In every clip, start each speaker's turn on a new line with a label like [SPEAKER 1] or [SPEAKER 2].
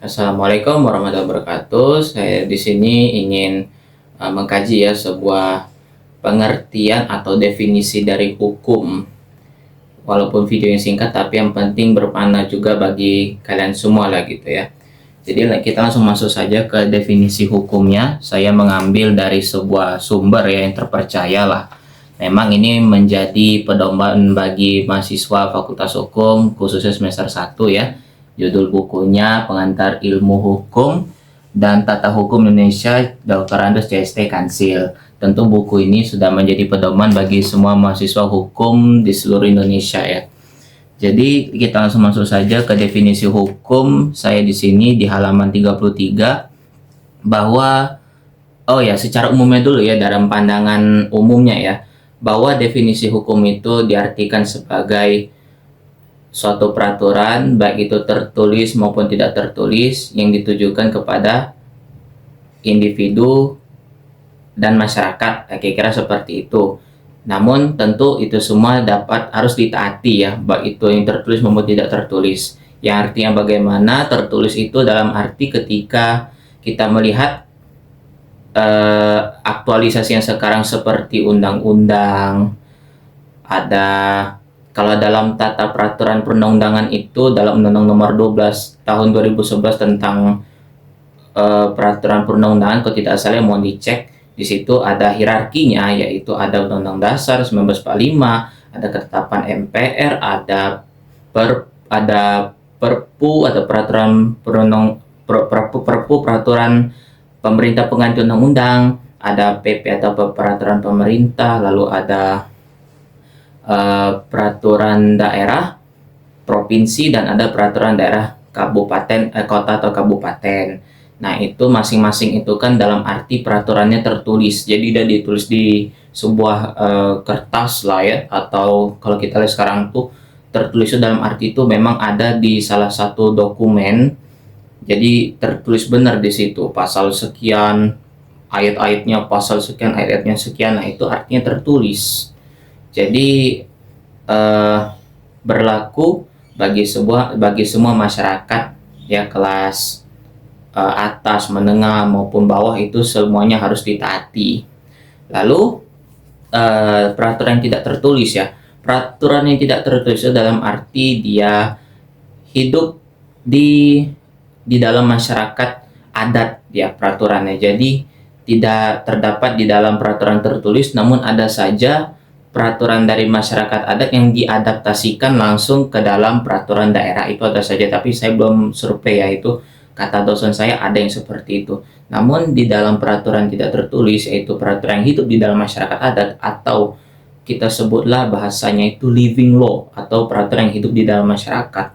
[SPEAKER 1] Assalamualaikum warahmatullahi wabarakatuh. Saya di sini ingin mengkaji ya sebuah pengertian atau definisi dari hukum. Walaupun videonya singkat, tapi yang penting bermakna juga bagi kalian semua lah gitu ya. Jadi kita langsung masuk saja ke definisi hukumnya. Saya mengambil dari sebuah sumber ya yang terpercaya lah. Memang ini menjadi pedoman bagi mahasiswa Fakultas Hukum khususnya semester 1 ya. Judul bukunya Pengantar Ilmu Hukum dan Tata Hukum Indonesia Dr. Andes CST Kansil. Tentu buku ini sudah menjadi pedoman bagi semua mahasiswa hukum di seluruh Indonesia ya. Jadi kita langsung masuk saja ke definisi hukum. Saya di sini di halaman 33 bahwa secara umumnya dulu ya, dalam pandangan umumnya ya, bahwa definisi hukum itu diartikan sebagai suatu peraturan baik itu tertulis maupun tidak tertulis yang ditujukan kepada individu dan masyarakat, kira-kira seperti itu. Namun tentu itu semua harus ditaati ya, baik itu yang tertulis maupun tidak tertulis. Yang artinya bagaimana tertulis itu dalam arti ketika kita melihat aktualisasi yang sekarang seperti undang-undang, ada kalau dalam tata peraturan perundang-undangan itu dalam Undang-Undang Nomor 12 Tahun 2011 tentang peraturan perundang-undangan, kalau tidak salah mohon dicek. Di situ ada hierarkinya, yaitu ada Undang-Undang Dasar 1945, ada ketetapan MPR, ada Perpu, ada peraturan peraturan pemerintah pengganti undang-undang, ada PP atau peraturan pemerintah, lalu ada peraturan daerah, provinsi, dan ada peraturan daerah kabupaten, kota atau kabupaten. Nah, itu masing-masing itu kan dalam arti peraturannya tertulis. Jadi tidak ditulis di sebuah kertas lah ya, atau kalau kita lihat sekarang tuh tertulis itu dalam arti itu memang ada di salah satu dokumen. Jadi tertulis benar di situ pasal sekian, ayat-ayatnya pasal sekian, ayat-ayatnya sekian. Nah, itu artinya tertulis. Jadi berlaku bagi semua masyarakat ya, kelas atas, menengah maupun bawah, itu semuanya harus ditaati. Lalu peraturan yang tidak tertulis ya. Peraturan yang tidak tertulis itu dalam arti dia hidup di dalam masyarakat adat ya peraturannya. Jadi tidak terdapat di dalam peraturan tertulis, namun ada saja peraturan dari masyarakat adat yang diadaptasikan langsung ke dalam peraturan daerah. Itu ada saja, tapi saya belum survei ya, itu kata dosen saya ada yang seperti itu. Namun di dalam peraturan tidak tertulis, yaitu peraturan yang hidup di dalam masyarakat adat, atau kita sebutlah bahasanya itu living law atau peraturan yang hidup di dalam masyarakat,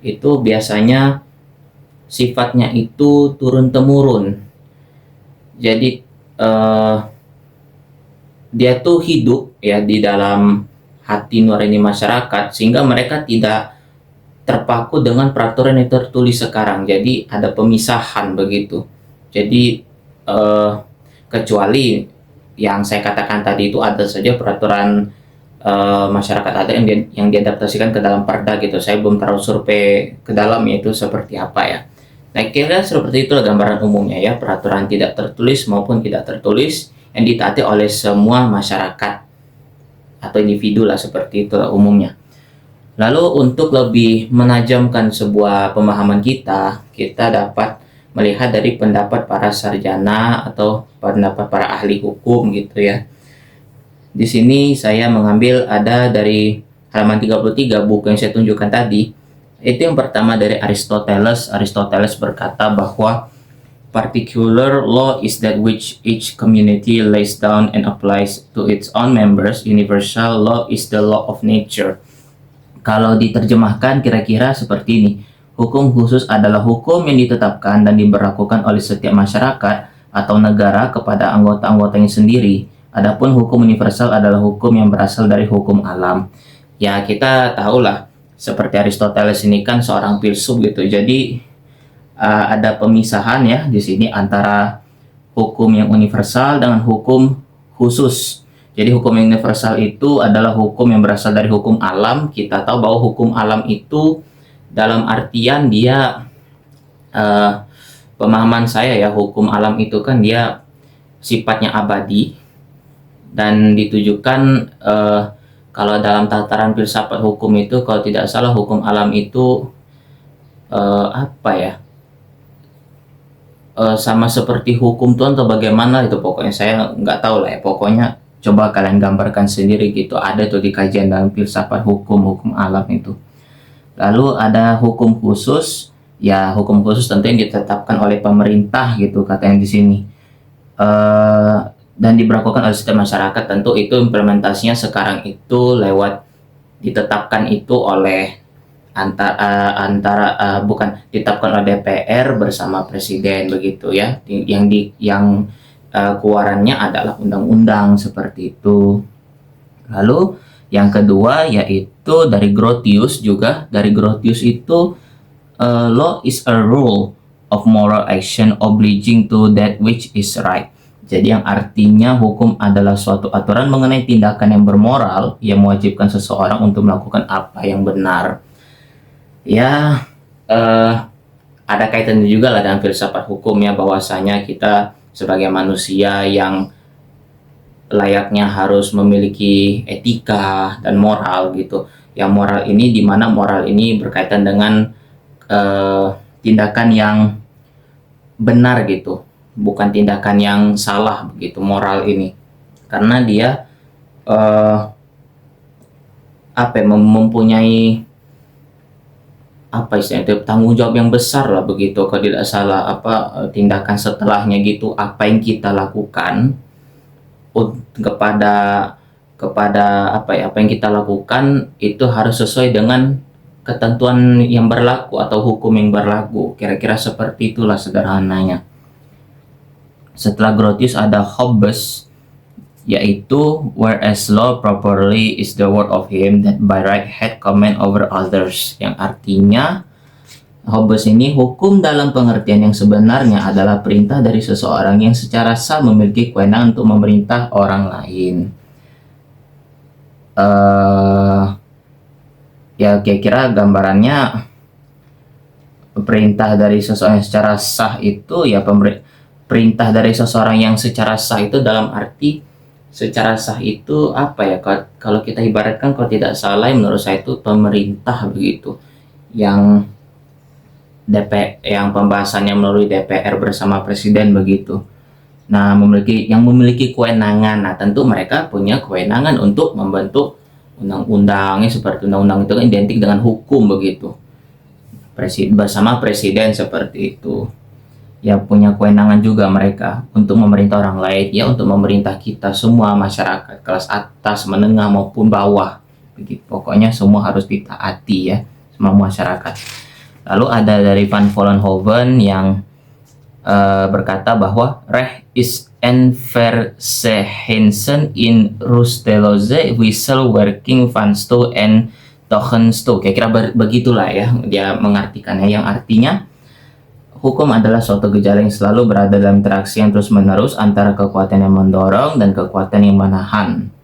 [SPEAKER 1] itu biasanya sifatnya itu turun-temurun. Jadi dia tuh hidup ya di dalam hati nurani masyarakat, sehingga mereka tidak terpaku dengan peraturan yang tertulis sekarang. Jadi ada pemisahan begitu. Jadi kecuali yang saya katakan tadi, itu ada saja peraturan masyarakat adat yang diadaptasikan ke dalam perda gitu. Saya belum terlalu survei ke dalamnya itu seperti apa ya. Nah, kira-kira seperti itulah gambaran umumnya ya, peraturan tidak tertulis maupun tidak tertulis yang ditaati oleh semua masyarakat atau individu lah, seperti itulah umumnya. Lalu untuk lebih menajamkan sebuah pemahaman kita dapat melihat dari pendapat para sarjana atau pendapat para ahli hukum gitu ya. Di sini saya mengambil ada dari halaman 33 buku yang saya tunjukkan tadi. Itu yang pertama dari Aristoteles. Aristoteles berkata bahwa particular law is that which each community lays down and applies to its own members. Universal law is the law of nature. Kalau diterjemahkan kira-kira seperti ini. Hukum khusus adalah hukum yang ditetapkan dan diberlakukan oleh setiap masyarakat atau negara kepada anggota-anggotanya sendiri. Adapun hukum universal adalah hukum yang berasal dari hukum alam. Ya, kita tahulah seperti Aristoteles ini kan seorang filsuf gitu. Jadi ada pemisahan ya di sini antara hukum yang universal dengan hukum khusus. Jadi hukum yang universal itu adalah hukum yang berasal dari hukum alam. Kita tahu bahwa hukum alam itu dalam artian dia eh, pemahaman saya ya, hukum alam itu kan dia sifatnya abadi dan ditujukan, kalau dalam tataran filsafat hukum itu kalau tidak salah hukum alam itu apa ya, sama seperti hukum Tuhan atau bagaimana itu, pokoknya saya nggak tahu lah ya, pokoknya coba kalian gambarkan sendiri gitu, ada tuh di kajian dalam filsafat hukum alam itu. Lalu ada hukum khusus, ya hukum khusus tentu yang ditetapkan oleh pemerintah gitu katanya di sini. Dan diberlakukan oleh sistem masyarakat, tentu itu implementasinya sekarang itu lewat ditetapkan itu oleh bukan ditetapkan oleh DPR bersama presiden begitu ya, yang keluarannya adalah undang-undang seperti itu. Lalu yang kedua yaitu dari Grotius juga, dari Grotius itu law is a rule of moral action obliging to that which is right. Jadi yang artinya hukum adalah suatu aturan mengenai tindakan yang bermoral yang mewajibkan seseorang untuk melakukan apa yang benar. Ya, ada kaitannya juga lah dengan filsafat hukum ya, bahwasanya kita sebagai manusia yang layaknya harus memiliki etika dan moral gitu. Yang moral ini, di mana moral ini berkaitan dengan tindakan yang benar gitu, bukan tindakan yang salah begitu, moral ini, karena dia mempunyai istilahnya, tanggung jawab yang besar lah begitu, kalau tidak salah tindakan setelahnya gitu, apa yang kita lakukan kepada apa yang kita lakukan itu harus sesuai dengan ketentuan yang berlaku atau hukum yang berlaku, kira-kira seperti itulah sederhananya. Setelah Grotius ada Hobbes, yaitu whereas law properly is the word of him that by right had command over others, yang artinya Hobbes ini, hukum dalam pengertian yang sebenarnya adalah perintah dari seseorang yang secara sah memiliki kewenangan untuk memerintah orang lain. Ya kira-kira gambarannya, perintah dari seseorang yang secara sah itu ya, perintah dari seseorang yang secara sah itu dalam arti secara sah itu apa ya, kalau kita ibaratkan, kalau tidak salah menurut saya itu pemerintah begitu, yang pembahasannya melalui DPR bersama presiden begitu. Nah, memiliki kewenangan. Nah, tentu mereka punya kewenangan untuk membentuk undang-undangnya, seperti undang-undang itu kan identik dengan hukum begitu. Bersama presiden seperti itu. Ya punya kewenangan juga mereka untuk memerintah orang lain, ya untuk memerintah kita semua masyarakat, kelas atas, menengah maupun bawah begitu. Pokoknya semua harus ditaati ya, semua masyarakat. Lalu ada dari Van Vollenhoven yang berkata bahwa Recht is en Verzehensen in Rusteloze Wissel Working van Sto en Togensto. Kira-kira begitulah ya dia mengartikannya, yang artinya hukum adalah suatu gejala yang selalu berada dalam interaksi yang terus-menerus antara kekuatan yang mendorong dan kekuatan yang menahan.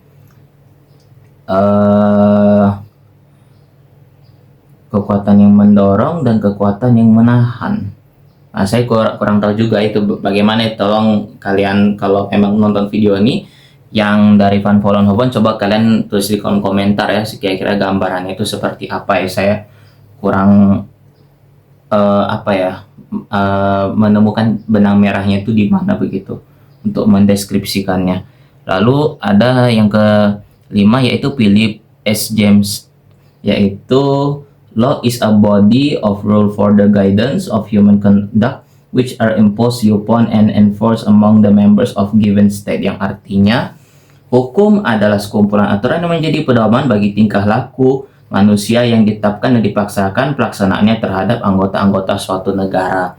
[SPEAKER 1] Kekuatan yang mendorong dan kekuatan yang menahan. Nah, saya kurang tahu juga itu bagaimana. Tolong kalian kalau memang nonton video ini yang dari Van Vollenhoven, coba kalian tulis di kolom komentar ya, kira-kira gambarannya itu seperti apa ya. Saya kurang menemukan benang merahnya itu di mana begitu untuk mendeskripsikannya. Lalu ada yang kelima yaitu Philip S. James, yaitu law is a body of rule for the guidance of human conduct which are imposed upon and enforced among the members of given state, yang artinya hukum adalah sekumpulan aturan yang menjadi pedoman bagi tingkah laku manusia yang ditetapkan dan dipaksakan pelaksanaannya terhadap anggota-anggota suatu negara.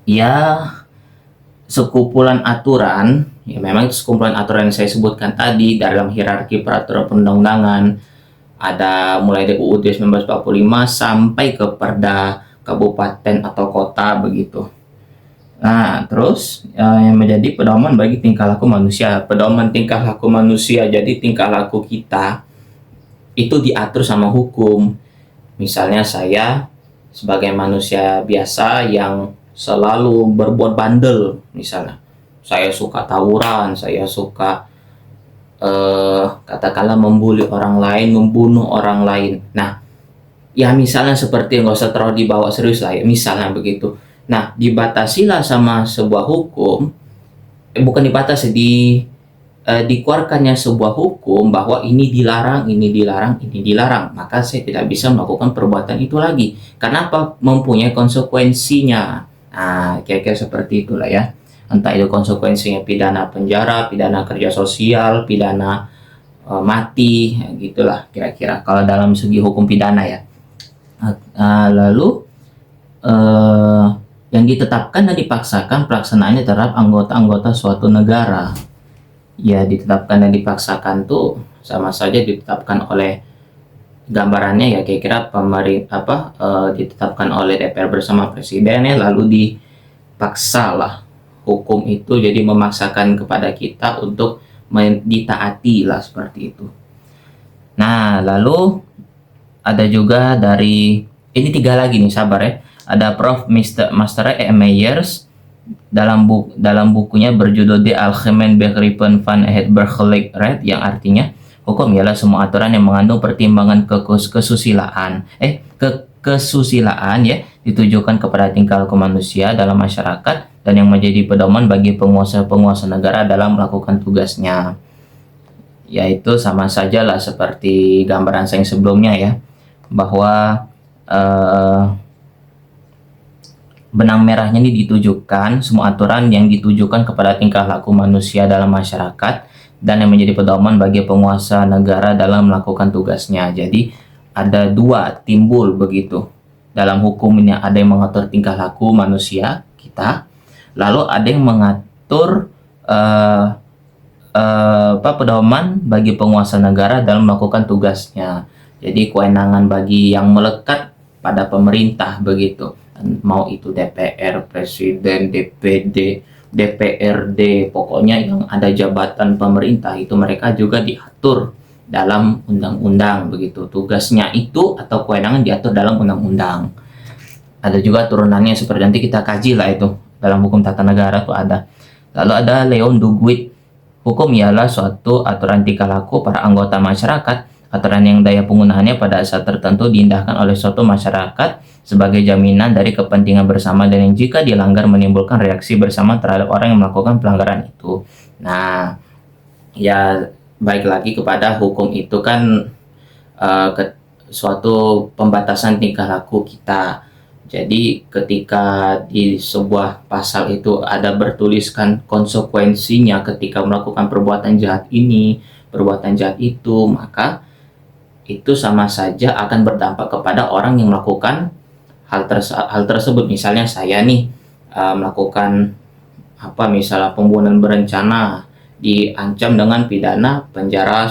[SPEAKER 1] Ya, sekumpulan aturan, ya memang itu sekumpulan aturan yang saya sebutkan tadi dalam hierarki peraturan perundang-undangan. Ada mulai dari UUD 1945 sampai ke Perda kabupaten atau kota begitu. Nah, terus yang menjadi pedoman bagi tingkah laku manusia. Pedoman tingkah laku manusia, jadi tingkah laku kita itu diatur sama hukum. Misalnya saya sebagai manusia biasa yang selalu berbuat bandel, misalnya saya suka tawuran, saya suka katakanlah membuli orang lain, membunuh orang lain. Nah, ya misalnya seperti, nggak usah terlalu dibawa serius lah ya, misalnya begitu. Nah, dibatasilah sama sebuah hukum, bukan dibatasi, dikeluarkannya sebuah hukum bahwa ini dilarang, ini dilarang, ini dilarang, maka saya tidak bisa melakukan perbuatan itu lagi. Kenapa? Mempunyai konsekuensinya. Nah, kira-kira seperti itulah ya. Entah itu konsekuensinya pidana penjara, pidana kerja sosial, pidana mati, ya, gitulah kira-kira kalau dalam segi hukum pidana ya. Lalu yang ditetapkan dan dipaksakan pelaksanaannya terhadap anggota-anggota suatu negara. Ya, ditetapkan dan dipaksakan tuh sama saja ditetapkan oleh, gambarannya ya kira-kira ditetapkan oleh DPR bersama presiden ya, lalu dipaksa lah hukum itu, jadi memaksakan kepada kita untuk ditaati lah, seperti itu. Nah, lalu ada juga dari, ini 3 lagi nih, sabar ya. Ada Prof. Master E. Meyers dalam bukunya berjudul The Algemeen Begrippen van het Burgerlijk, yang artinya hukum ialah semua aturan yang mengandung pertimbangan kesusilaan ya, ditujukan kepada tingkah laku manusia dalam masyarakat dan yang menjadi pedoman bagi penguasa-penguasa negara dalam melakukan tugasnya. Yaitu sama saja lah seperti gambaran saya yang sebelumnya ya, bahwa benang merahnya ini ditujukan, semua aturan yang ditujukan kepada tingkah laku manusia dalam masyarakat dan yang menjadi pedoman bagi penguasa negara dalam melakukan tugasnya. Jadi ada 2 timbul begitu dalam hukum ini, ada yang mengatur tingkah laku manusia kita, lalu ada yang mengatur pedoman bagi penguasa negara dalam melakukan tugasnya. Jadi kewenangan bagi yang melekat pada pemerintah begitu, mau itu DPR, presiden, DPD, DPRD, pokoknya yang ada jabatan pemerintah itu mereka juga diatur dalam undang-undang begitu, tugasnya itu atau kewenangan diatur dalam undang-undang. Ada juga turunannya seperti nanti kita kaji lah itu dalam hukum tata negara tuh ada. Lalu ada Leon Duguid, hukum ialah suatu aturan tingkah laku para anggota masyarakat, aturan yang daya penggunaannya pada saat tertentu diindahkan oleh suatu masyarakat sebagai jaminan dari kepentingan bersama dan yang jika dilanggar menimbulkan reaksi bersama terhadap orang yang melakukan pelanggaran itu. Nah, ya baik lagi kepada hukum itu kan suatu pembatasan tingkah laku kita. Jadi ketika di sebuah pasal itu ada bertuliskan konsekuensinya ketika melakukan perbuatan jahat ini, perbuatan jahat itu, maka itu sama saja akan berdampak kepada orang yang melakukan hal tersebut. Misalnya saya nih melakukan misalnya pembunuhan berencana, diancam dengan pidana penjara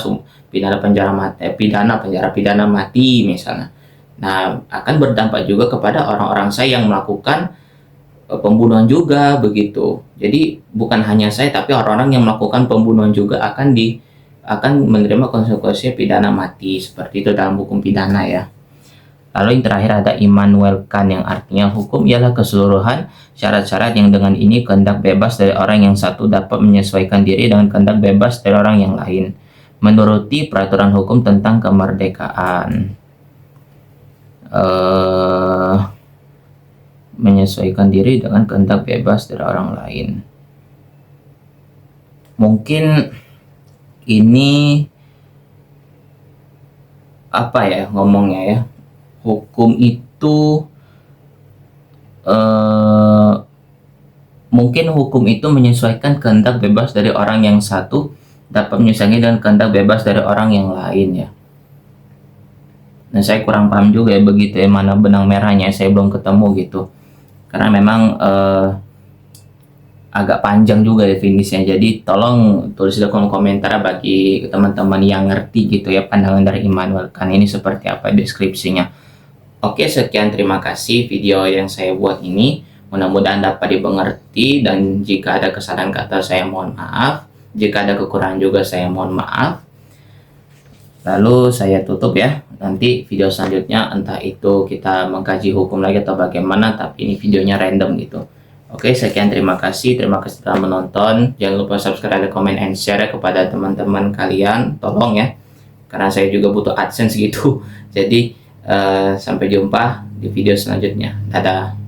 [SPEAKER 1] mati misalnya. Nah, akan berdampak juga kepada orang-orang saya yang melakukan pembunuhan juga begitu. Jadi bukan hanya saya, tapi orang-orang yang melakukan pembunuhan juga akan menerima konsekuensi pidana mati, seperti itu dalam hukum pidana ya. Lalu yang terakhir ada Immanuel Kant, yang artinya hukum ialah keseluruhan syarat-syarat yang dengan ini kehendak bebas dari orang yang satu dapat menyesuaikan diri dengan kehendak bebas dari orang yang lain, menuruti peraturan hukum tentang kemerdekaan. Menyesuaikan diri dengan kehendak bebas dari orang lain. Mungkin ini ngomongnya ya, hukum itu mungkin hukum itu menyesuaikan kehendak bebas dari orang yang satu dapat menyesuaikan dengan kehendak bebas dari orang yang lain ya. Nah, saya kurang paham juga ya begitu ya, mana benang merahnya saya belum ketemu gitu, karena memang agak panjang juga definisinya. Jadi tolong tulis di kolom komentar bagi teman-teman yang ngerti gitu ya pandangan dari Immanuel Kant ini seperti apa deskripsinya. Oke, sekian, terima kasih video yang saya buat ini. Mudah-mudahan dapat dimengerti, dan jika ada kesalahan kata saya mohon maaf. Jika ada kekurangan juga saya mohon maaf. Lalu saya tutup ya. nanti video selanjutnya entah itu kita mengkaji hukum lagi atau bagaimana, tapi ini videonya random gitu. Oke, sekian, terima kasih telah menonton. Jangan lupa subscribe, comment, and share kepada teman-teman kalian, tolong ya, karena saya juga butuh AdSense gitu. Jadi sampai jumpa di video selanjutnya. Dadah.